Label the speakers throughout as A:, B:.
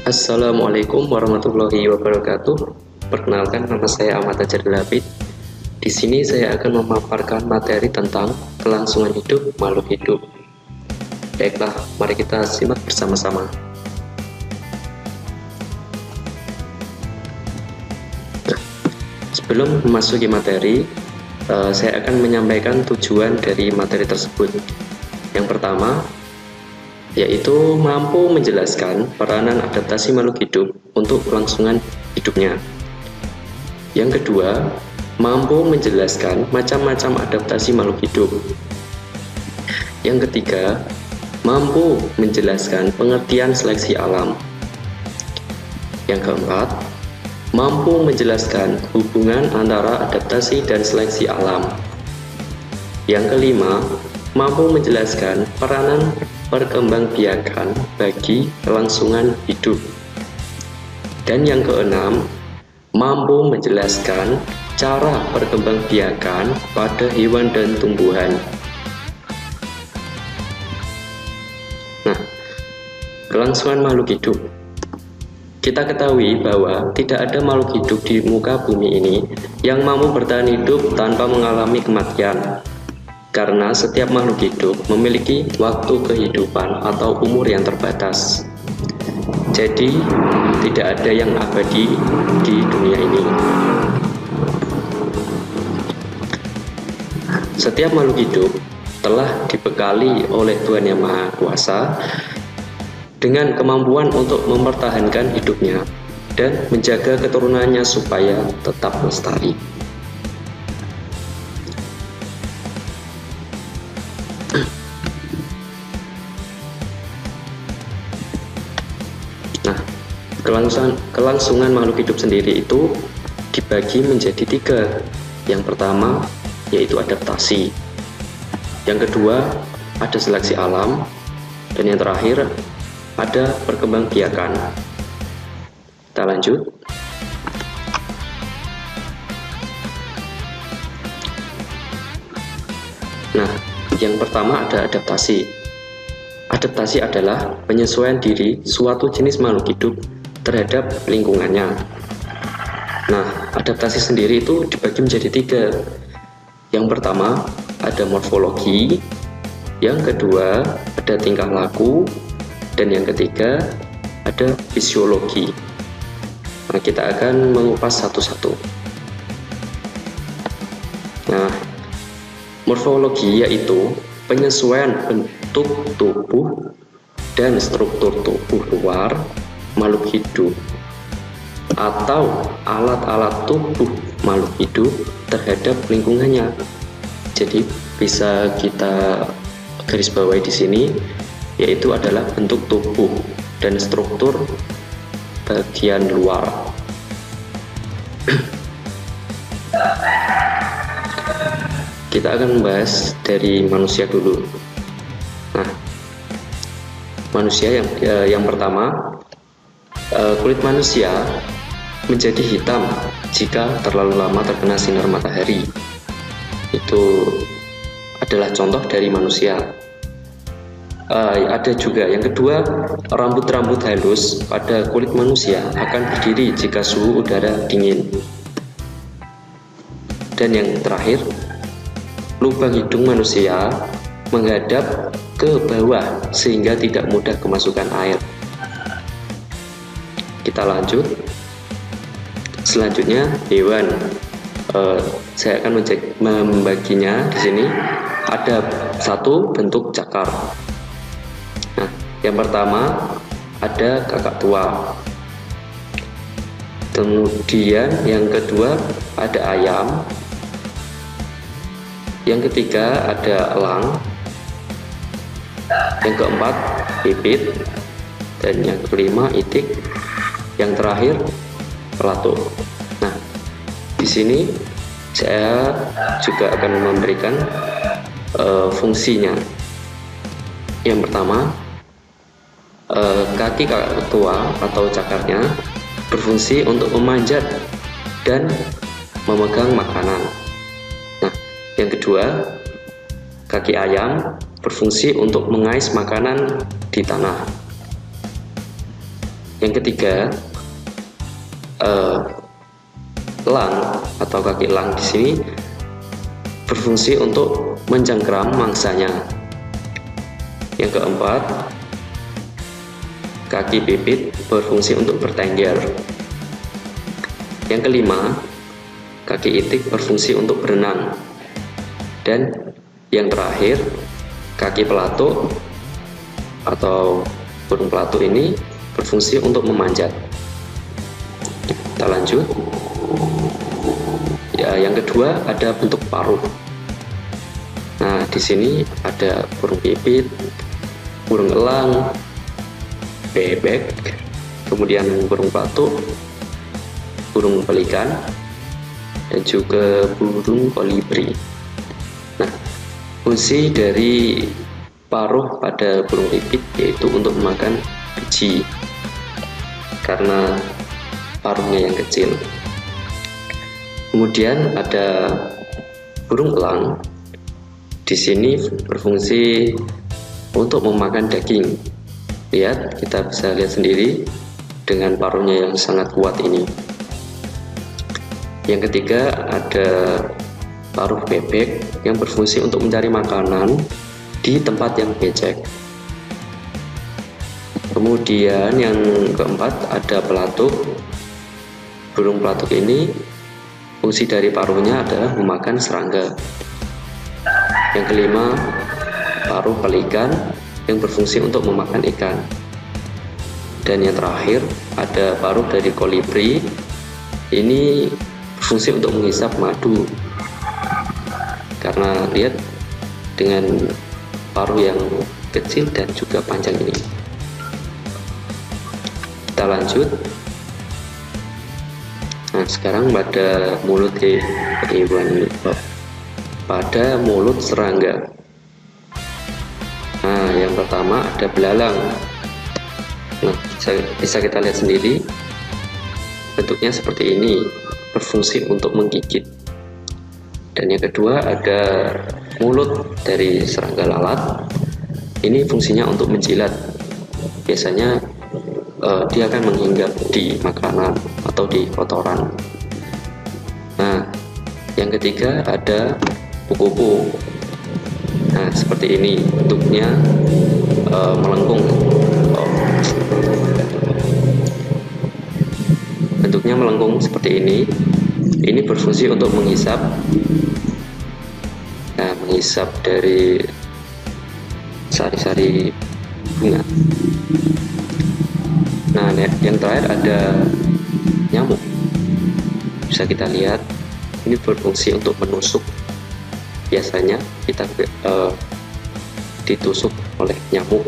A: Assalamualaikum warahmatullahi wabarakatuh. Perkenalkan, nama saya Ahmad Ajarul Hafid. Di sini saya akan memaparkan materi tentang kelangsungan hidup makhluk hidup. Baiklah, mari kita simak bersama-sama. Sebelum memasuki materi, saya akan menyampaikan tujuan dari materi tersebut. Yang pertama, yaitu mampu menjelaskan peranan adaptasi makhluk hidup untuk kelangsungan hidupnya. Yang kedua, mampu menjelaskan macam-macam adaptasi makhluk hidup. Yang ketiga, mampu menjelaskan pengertian seleksi alam. Yang keempat, mampu menjelaskan hubungan antara adaptasi dan seleksi alam. Yang kelima, mampu menjelaskan peranan perkembangbiakan bagi kelangsungan hidup. Dan yang keenam, mampu menjelaskan cara perkembangbiakan pada hewan dan tumbuhan. Nah, kelangsungan makhluk hidup. Kita ketahui bahwa tidak ada makhluk hidup di muka bumi ini yang mampu bertahan hidup tanpa mengalami kematian. Karena setiap makhluk hidup memiliki waktu kehidupan atau umur yang terbatas. Jadi, tidak ada yang abadi di dunia ini. Setiap makhluk hidup telah dibekali oleh Tuhan Yang Maha Kuasa dengan kemampuan untuk mempertahankan hidupnya dan menjaga keturunannya supaya tetap lestari. Nah, kelangsungan makhluk hidup sendiri itu dibagi menjadi tiga. Yang pertama yaitu adaptasi, yang kedua ada seleksi alam, dan yang terakhir ada perkembangbiakan. Kita lanjut. Nah, yang pertama ada adaptasi. Adaptasi adalah penyesuaian diri suatu jenis makhluk hidup terhadap lingkungannya. Nah, adaptasi sendiri itu dibagi menjadi tiga. Yang pertama ada morfologi, yang kedua ada tingkah laku, dan yang ketiga ada fisiologi. Nah, kita akan mengupas satu-satu. Nah, morfologi yaitu penyesuaian bentuk tubuh dan struktur tubuh luar makhluk hidup atau alat-alat tubuh makhluk hidup terhadap lingkungannya. Jadi bisa kita garis bawahi di sini, yaitu adalah bentuk tubuh dan struktur bagian luar. Kita akan membahas dari manusia dulu. Nah, manusia yang pertama, kulit manusia menjadi hitam jika terlalu lama terkena sinar matahari. Itu adalah contoh dari manusia. Ada juga yang kedua, rambut-rambut halus pada kulit manusia akan berdiri jika suhu udara dingin. Dan yang terakhir, lubang hidung manusia menghadap ke bawah sehingga tidak mudah kemasukan air. Kita lanjut. Selanjutnya hewan. Saya akan membaginya di sini. Ada satu bentuk cakar. Nah, yang pertama ada kakak tua. Kemudian yang kedua ada ayam. Yang ketiga ada elang. Yang keempat bibit, dan yang kelima itik. Yang terakhir pelatuk. Nah, di sini saya juga akan memberikan fungsinya. Yang pertama, kaki kakak tua atau cakarnya berfungsi untuk memanjat dan memegang makanan. Nah, yang kedua, kaki ayam berfungsi untuk mengais makanan di tanah. Yang ketiga, elang atau kaki elang di sini berfungsi untuk mencengkram mangsanya. Yang keempat, kaki pipit berfungsi untuk bertengger. Yang kelima, kaki itik berfungsi untuk berenang. Dan yang terakhir, kaki pelatuk atau burung pelatuk ini berfungsi untuk memanjat. Kita lanjut. Ya, yang kedua ada bentuk paruh. Nah, di sini ada burung pipit, burung elang, bebek, kemudian burung pelatuk, burung pelikan, dan juga burung kolibri. Nah, fungsi dari paruh pada burung pipit yaitu untuk memakan biji karena paruhnya yang kecil. Kemudian ada burung elang. Di sini berfungsi untuk memakan daging. Lihat, kita bisa lihat sendiri dengan paruhnya yang sangat kuat ini. Yang ketiga ada paruh bebek yang berfungsi untuk mencari makanan di tempat yang becek. Kemudian yang keempat ada pelatuk. Burung pelatuk ini fungsi dari paruhnya adalah memakan serangga. Yang kelima, paruh pelikan yang berfungsi untuk memakan ikan. Dan yang terakhir ada paruh dari kolibri. Ini berfungsi untuk menghisap madu. Karena lihat dengan paruh yang kecil dan juga panjang ini. Kita lanjut. Nah, sekarang pada mulut hewan ini, pada mulut serangga. Nah, yang pertama ada belalang. Nah, bisa kita lihat sendiri bentuknya seperti ini, berfungsi untuk menggigit. Dan yang kedua ada mulut dari serangga lalat. Ini fungsinya untuk menjilat. Biasanya dia akan menghinggap di makanan atau di kotoran. Nah, yang ketiga ada kupu-kupu. Nah, seperti ini bentuknya, melengkung. Bentuknya melengkung seperti ini. Ini berfungsi untuk menghisap. Nah, menghisap dari sari-sari bunga. Nah, yang terakhir ada nyamuk. Bisa kita lihat, ini berfungsi untuk menusuk. Biasanya kita ditusuk oleh nyamuk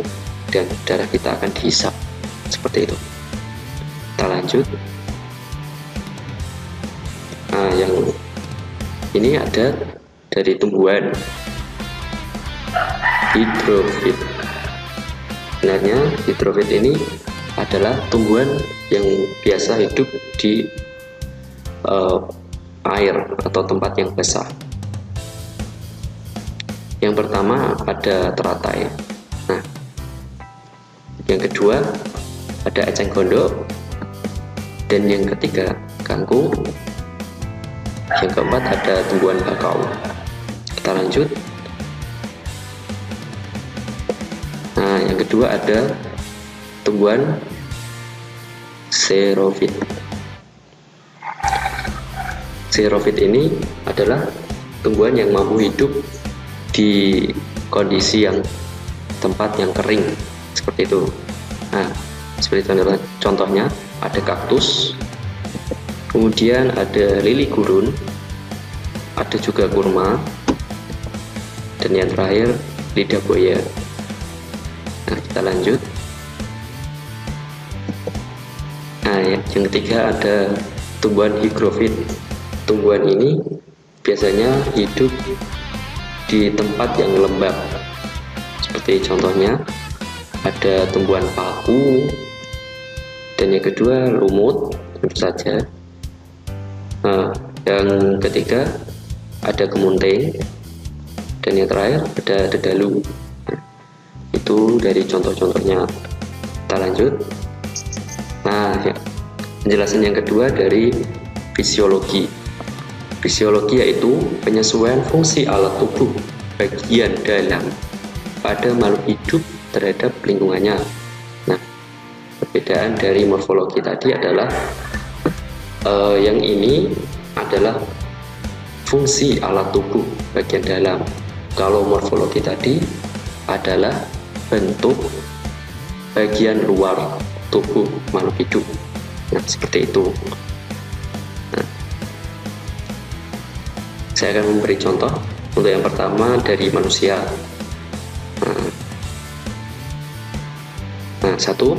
A: dan darah kita akan dihisap seperti itu. Kita lanjut. Nah, yang ini ada dari tumbuhan hidrofit. Sebenarnya hidrofit ini adalah tumbuhan yang biasa hidup di air atau tempat yang basah. Yang pertama ada teratai. Nah, yang kedua ada eceng gondok, dan yang ketiga kangkung. Yang keempat ada tumbuhan bakau. Kita lanjut. Nah, yang kedua ada tumbuhan xerofit. Xerofit ini adalah tumbuhan yang mampu hidup di kondisi yang tempat yang kering seperti itu. Nah, seperti contohnya ada kaktus, kemudian ada lili gurun, ada juga kurma, dan yang terakhir lidah buaya. Nah, kita lanjut. Nah, yang ketiga ada tumbuhan higrofit. Tumbuhan ini biasanya hidup di tempat yang lembab. Seperti contohnya ada tumbuhan paku, dan yang kedua lumut, tentu saja. Nah, yang ketiga ada kemunting, dan yang terakhir ada dedalu. Itu dari contoh-contohnya. Kita lanjut. Nah, ya, penjelasan yang kedua dari fisiologi. Fisiologi yaitu penyesuaian fungsi alat tubuh bagian dalam pada makhluk hidup terhadap lingkungannya. Nah, perbedaan dari morfologi tadi adalah yang ini adalah fungsi alat tubuh bagian dalam. Kalau morfologi tadi adalah bentuk bagian luar tubuh makhluk hidup. Nah, seperti itu. Nah, saya akan memberi contoh. Untuk yang pertama dari manusia. Nah, satu,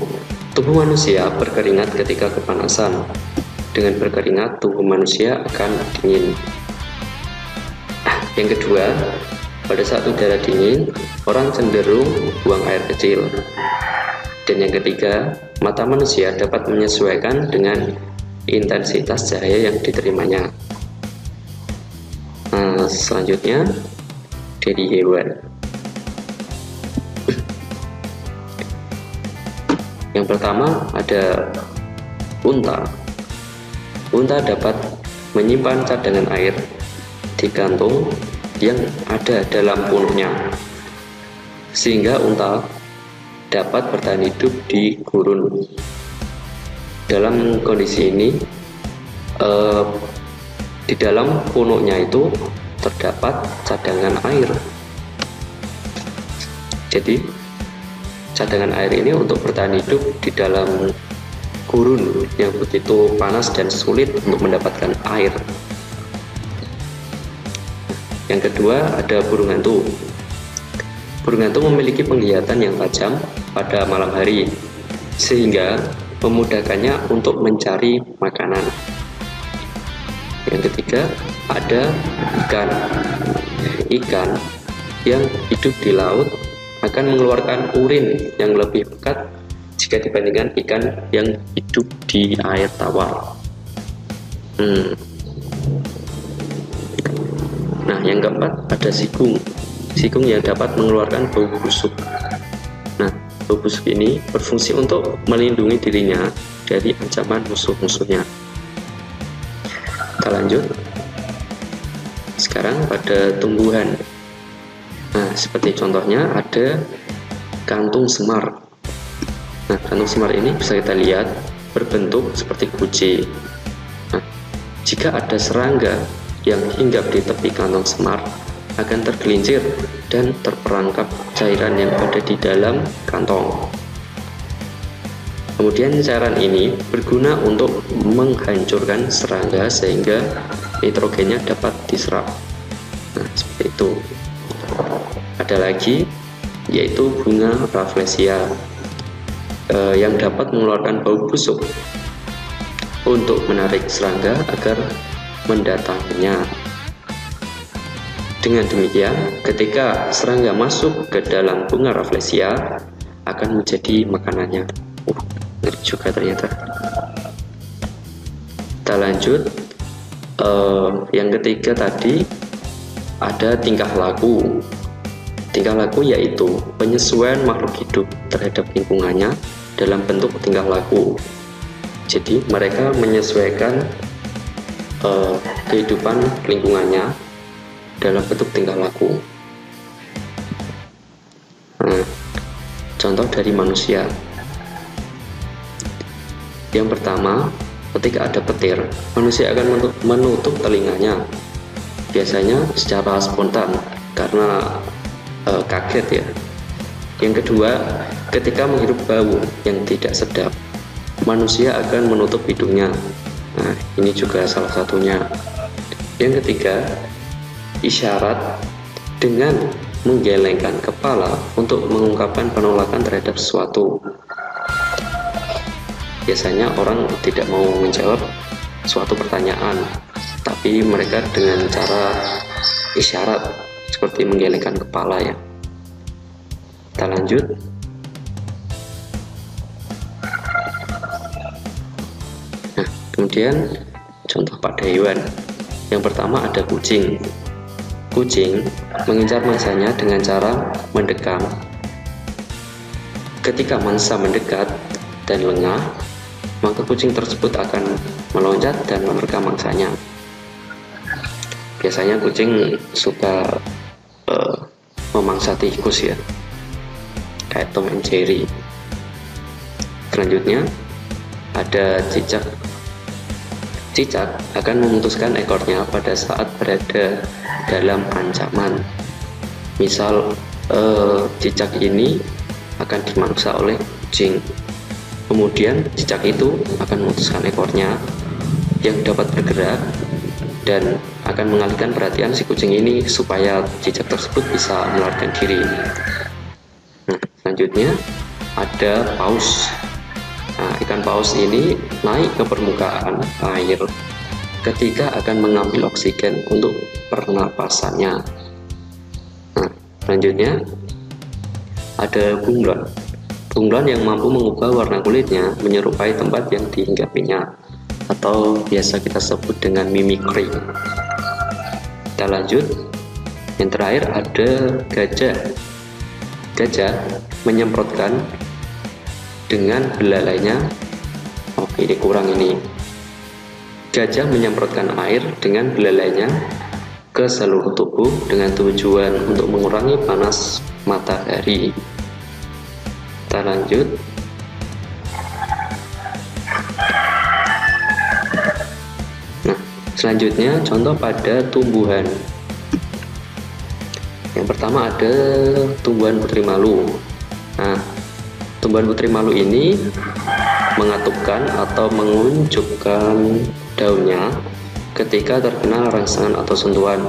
A: tubuh manusia berkeringat ketika kepanasan. Dengan berkeringat, tubuh manusia akan dingin. Yang kedua, pada saat udara dingin, orang cenderung buang air kecil. Dan yang ketiga, mata manusia dapat menyesuaikan dengan intensitas cahaya yang diterimanya. Nah, selanjutnya dari hewan. Yang pertama ada unta. Unta dapat menyimpan cadangan air di kantung yang ada dalam punuknya, sehingga unta dapat bertahan hidup di gurun. Dalam kondisi ini, di dalam punuknya itu terdapat cadangan air. Jadi, cadangan air ini untuk bertahan hidup di dalam gurun yang begitu panas dan sulit untuk mendapatkan air. Yang kedua ada burung hantu. Burung hantu memiliki penglihatan yang tajam pada malam hari, sehingga memudahkannya untuk mencari makanan. Yang ketiga ada ikan. Ikan yang hidup di laut akan mengeluarkan urin yang lebih pekat jika dibandingkan ikan yang hidup di air tawar. Nah, yang keempat ada sigung. Sigung yang dapat mengeluarkan bau busuk. Nah, bau busuk ini berfungsi untuk melindungi dirinya dari ancaman musuh-musuhnya. Kita lanjut. Sekarang pada tumbuhan. Nah, seperti contohnya ada kantung semar. Nah, kantung semar ini bisa kita lihat berbentuk seperti guci. Nah, jika ada serangga yang hinggap di tepi kantong semar, akan tergelincir dan terperangkap cairan yang ada di dalam kantong. Kemudian cairan ini berguna untuk menghancurkan serangga sehingga nitrogennya dapat diserap. Nah, seperti itu. Ada lagi yaitu bunga rafflesia yang dapat mengeluarkan bau busuk untuk menarik serangga agar mendatanginya. Dengan demikian, ketika serangga masuk ke dalam bunga rafflesia, akan menjadi makanannya. Ngeri juga ternyata. Kita lanjut. Yang ketiga tadi ada tingkah laku. Tingkah laku yaitu penyesuaian makhluk hidup terhadap lingkungannya dalam bentuk tingkah laku. Jadi mereka menyesuaikan kehidupan lingkungannya dalam bentuk tingkah laku. Nah, contoh dari manusia. Yang pertama, ketika ada petir, manusia akan menutup telinganya, biasanya secara spontan karena kaget ya. Yang kedua, ketika menghirup bau yang tidak sedap, manusia akan menutup hidungnya. Nah, ini juga salah satunya. Yang ketiga, isyarat dengan menggelengkan kepala untuk mengungkapkan penolakan terhadap sesuatu. Biasanya orang tidak mau menjawab suatu pertanyaan, tapi mereka dengan cara isyarat seperti menggelengkan kepala ya. Kita lanjut. Nah, kemudian contoh pada hewan. Yang pertama ada kucing. Kucing mengincar mangsanya dengan cara mendekam. Ketika mangsa mendekat dan lengah, maka kucing tersebut akan meloncat dan menerkam mangsanya. Biasanya kucing suka memangsa tikus ya, kayak Tom and Jerry. Selanjutnya ada cicak. Cicak akan memutuskan ekornya pada saat berada dalam ancaman. Misal cicak ini akan dimangsa oleh kucing, kemudian cicak itu akan memutuskan ekornya yang dapat bergerak dan akan mengalihkan perhatian si kucing ini supaya cicak tersebut bisa melarikan diri. Nah, selanjutnya ada paus. Nah, ikan paus ini naik ke permukaan air ketika akan mengambil oksigen untuk pernapasannya. Nah, selanjutnya ada bunglon. Bunglon yang mampu mengubah warna kulitnya menyerupai tempat yang dihinggapinya, atau biasa kita sebut dengan mimikri. Kita lanjut. Yang terakhir ada gajah. Gajah menyemprotkan dengan belalainya. Ini kurang ini. Gajah menyemprotkan air dengan belalainya ke seluruh tubuh dengan tujuan untuk mengurangi panas matahari. Kita lanjut. Nah, selanjutnya contoh pada tumbuhan. Yang pertama ada tumbuhan putri malu. Nah, tumbuhan putri malu ini mengatupkan atau mengunjukkan daunnya ketika terkena rangsangan atau sentuhan.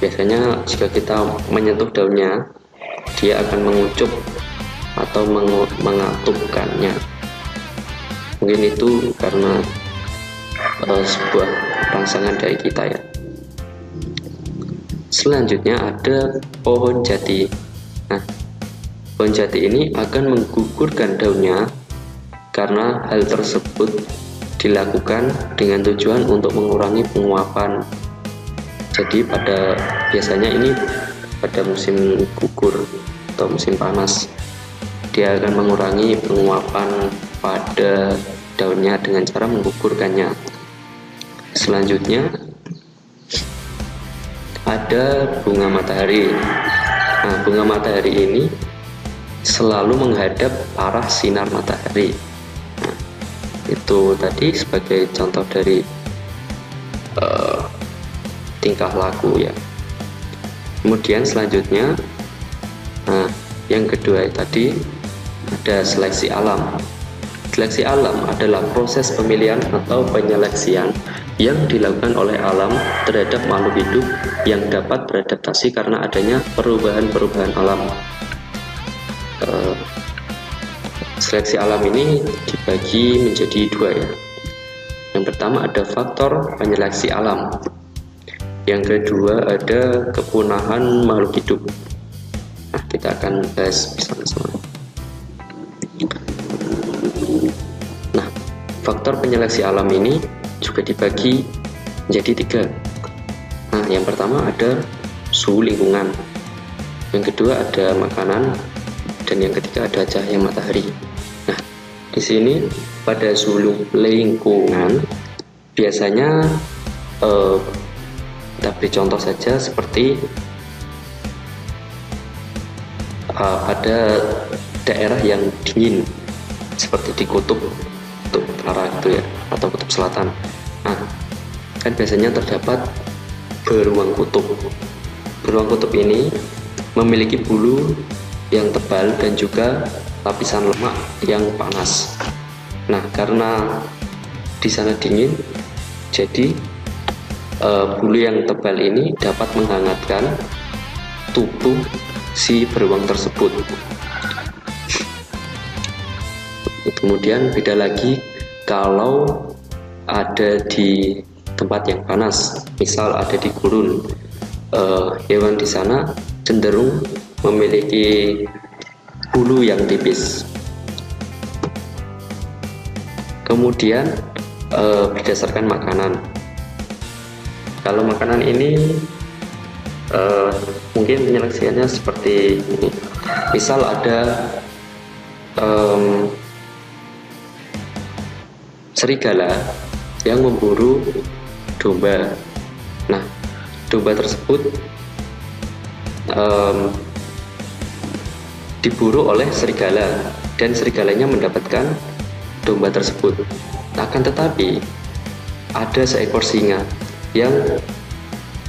A: Biasanya jika kita menyentuh daunnya, dia akan mengucup atau mengatupkannya. Mungkin itu karena sebuah rangsangan dari kita ya. Selanjutnya ada pohon jati. Nah, pohon jati ini akan menggugurkan daunnya karena hal tersebut dilakukan dengan tujuan untuk mengurangi penguapan. Jadi biasanya ini pada musim gugur atau musim panas, dia akan mengurangi penguapan pada daunnya dengan cara menggugurkannya. Selanjutnya ada bunga matahari. Nah, bunga matahari ini selalu menghadap arah sinar matahari. Nah, itu tadi sebagai contoh dari tingkah laku ya. Kemudian selanjutnya, nah yang kedua tadi ada seleksi alam. Seleksi alam adalah proses pemilihan atau penyeleksian yang dilakukan oleh alam terhadap makhluk hidup yang dapat beradaptasi karena adanya perubahan-perubahan alam. Seleksi alam ini dibagi menjadi dua ya. Yang pertama ada faktor penyeleksi alam. Yang kedua ada kepunahan makhluk hidup. Nah, kita akan bahas bersama-sama. Nah, faktor penyeleksi alam ini juga dibagi menjadi tiga. Nah, yang pertama ada suhu lingkungan, yang kedua ada makanan, dan yang ketiga ada cahaya matahari. Nah, di sini pada suhu lingkungan biasanya kita beri contoh saja seperti pada daerah yang dingin seperti di kutub utara itu ya, atau kutub selatan. Nah, kan biasanya terdapat beruang kutub. Beruang kutub ini memiliki bulu yang tebal dan juga lapisan lemak yang panas. Nah, karena di sana dingin, jadi bulu yang tebal ini dapat menghangatkan tubuh si beruang tersebut. Kemudian beda lagi kalau ada di tempat yang panas, misal ada di gurun, hewan di sana cenderung memiliki bulu yang tipis. Kemudian berdasarkan makanan, kalau makanan ini mungkin penyeleksiannya seperti ini. Misal ada serigala yang memburu domba. Nah, domba tersebut diburu oleh serigala dan serigalanya mendapatkan domba tersebut. Akan tetapi ada seekor singa yang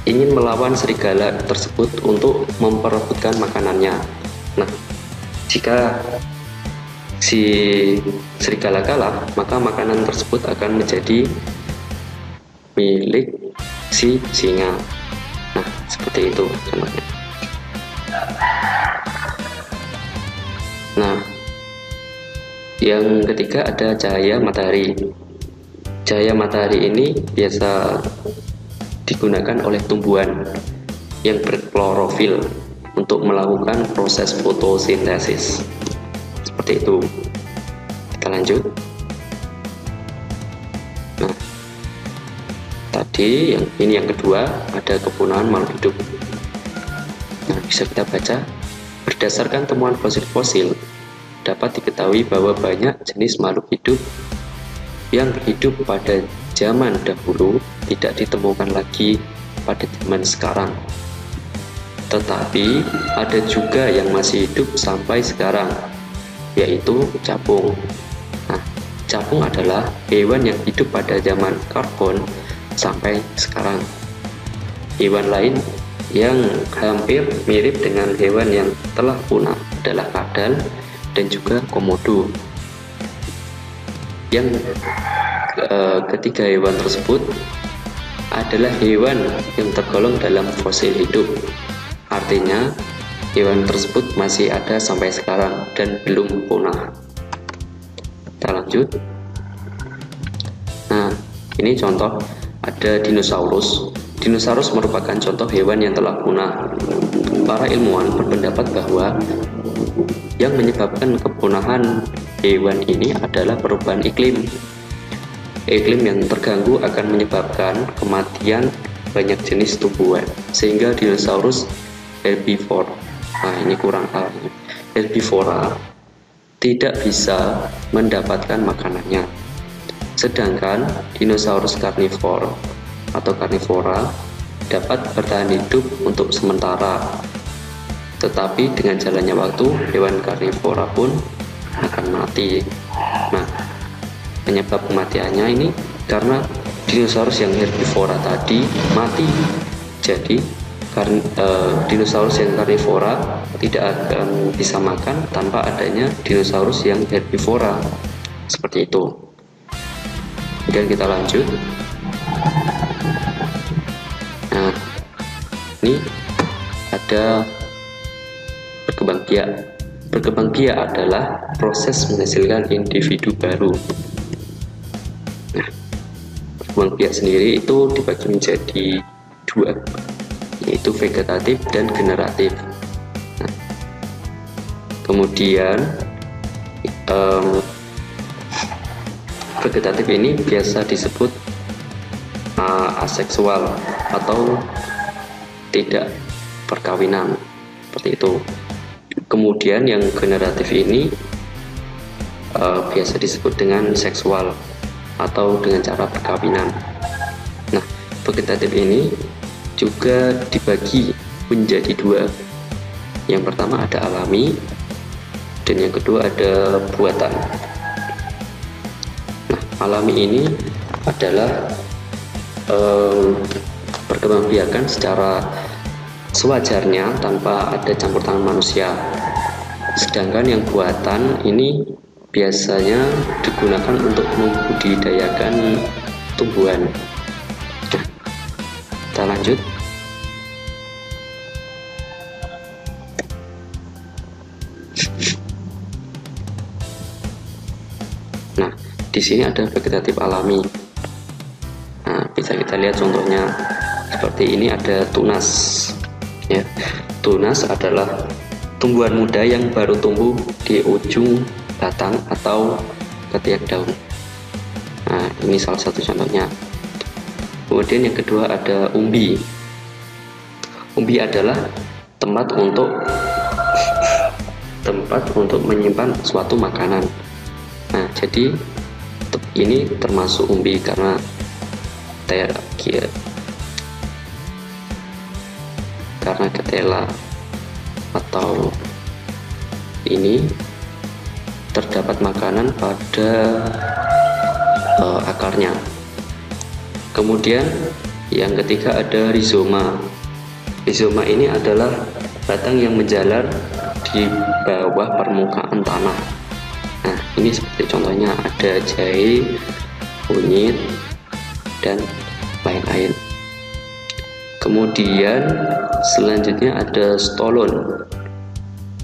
A: ingin melawan serigala tersebut untuk memperebutkan makanannya. Nah, jika si serigala kalah, maka makanan tersebut akan menjadi milik si singa. Nah, seperti itu contohnya. Nah, yang ketiga ada cahaya matahari. Cahaya matahari ini biasa digunakan oleh tumbuhan yang berklorofil untuk melakukan proses fotosintesis. Seperti itu. Kita lanjut. Nah, tadi yang kedua ada kepunahan makhluk hidup. Nah, bisa kita baca. Berdasarkan temuan fosil-fosil, dapat diketahui bahwa banyak jenis makhluk hidup yang hidup pada zaman dahulu tidak ditemukan lagi pada zaman sekarang. Tetapi ada juga yang masih hidup sampai sekarang, yaitu capung. Nah, capung adalah hewan yang hidup pada zaman karbon sampai sekarang. Hewan lain yang hampir mirip dengan hewan yang telah punah adalah kadal dan juga komodo. Yang ketiga hewan tersebut adalah hewan yang tergolong dalam fosil hidup. Artinya hewan tersebut masih ada sampai sekarang dan belum punah. Kita lanjut. Nah, ini contoh ada dinosaurus. Dinosaurus merupakan contoh hewan yang telah punah. Para ilmuwan berpendapat bahwa yang menyebabkan kepunahan hewan ini adalah perubahan iklim. Iklim yang terganggu akan menyebabkan kematian banyak jenis tumbuhan, sehingga dinosaurus herbivora, ini kurang herbivora, tidak bisa mendapatkan makanannya. Sedangkan dinosaurus karnivora atau karnivora dapat bertahan hidup untuk sementara, tetapi dengan jalannya waktu hewan karnivora pun akan mati. Nah, penyebab kematiannya ini karena dinosaurus yang herbivora tadi mati. Jadi dinosaurus yang karnivora tidak akan bisa makan tanpa adanya dinosaurus yang herbivora. Seperti itu. Kemudian kita lanjut. Nah, ini ada berkembang biak. Berkembang biak adalah proses menghasilkan individu baru. Nah, berkembang biak sendiri itu dibagi menjadi dua, yaitu vegetatif dan generatif. Nah, kemudian vegetatif ini biasa disebut aseksual atau tidak perkawinan, seperti itu. Kemudian yang generatif ini biasa disebut dengan seksual atau dengan cara perkawinan. Nah, vegetatif ini juga dibagi menjadi dua. Yang pertama ada alami dan yang kedua ada buatan. Nah, alami ini adalah perkembangbiakan secara sewajarnya tanpa ada campur tangan manusia. Sedangkan yang buatan ini biasanya digunakan untuk membudidayakan tumbuhan. Nah, kita lanjut. Nah, di sini ada vegetatif alami. Nah, bisa kita lihat contohnya seperti ini, ada tunas. Ya, tunas adalah tumbuhan muda yang baru tumbuh di ujung batang atau ketiak daun. Nah, ini salah satu contohnya. Kemudian yang kedua ada umbi. Umbi adalah tempat untuk menyimpan suatu makanan. Nah, jadi ini termasuk umbi karena ketela atau ini terdapat makanan pada akarnya. Kemudian yang ketiga ada rizoma. Rizoma ini adalah batang yang menjalar di bawah permukaan tanah. Nah, ini seperti contohnya ada jahe, kunyit, dan lain-lain. Kemudian selanjutnya ada stolon.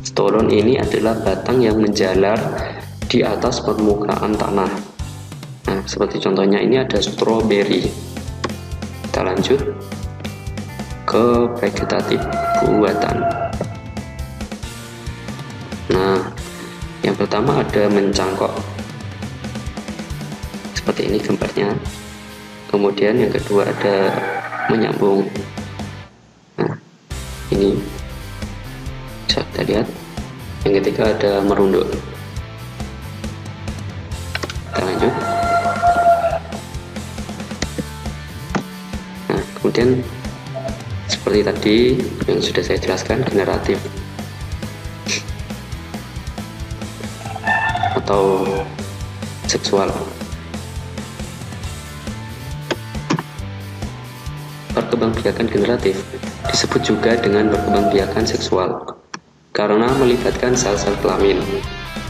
A: Stolon ini adalah batang yang menjalar di atas permukaan tanah. Nah, seperti contohnya ini ada stroberi. Kita lanjut ke vegetatif buatan. Nah, yang pertama ada mencangkok. Seperti ini gambarnya. Kemudian yang kedua ada menyambung. Nah, ini bisa kita lihat. Yang ketiga ada merunduk. Kita lanjut. Nah, kemudian seperti tadi yang sudah saya jelaskan, generatif atau seksual. Perkembangbiakan generatif disebut juga dengan perkembangbiakan seksual karena melibatkan sel-sel kelamin.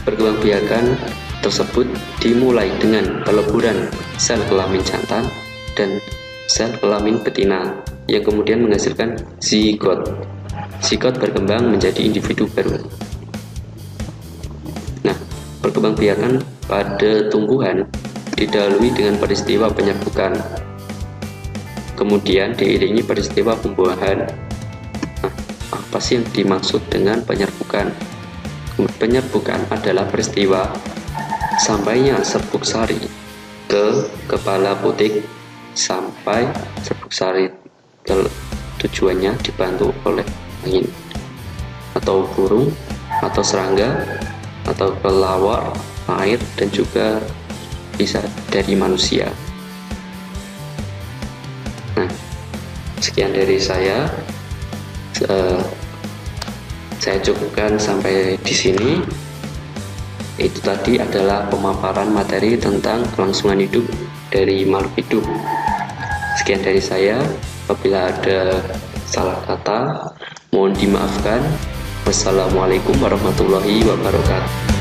A: Perkembangbiakan tersebut dimulai dengan peleburan sel kelamin jantan dan sel kelamin betina yang kemudian menghasilkan zigot. Zigot berkembang menjadi individu baru. Nah, perkembangbiakan pada tumbuhan didahului dengan peristiwa penyerbukan, kemudian diiringi peristiwa pembuahan. Nah, apa sih yang dimaksud dengan penyerbukan? Penyerbukan adalah peristiwa sampainya serbuk sari ke kepala butik sampai serbuk sari tujuannya dibantu oleh angin atau burung atau serangga atau kelawar, air, dan juga bisa dari manusia. Nah, sekian dari saya. Saya cukupkan sampai di sini. Itu tadi adalah pemaparan materi tentang kelangsungan hidup dari makhluk hidup. Sekian dari saya. Apabila ada salah kata, mohon dimaafkan. Wassalamualaikum warahmatullahi wabarakatuh.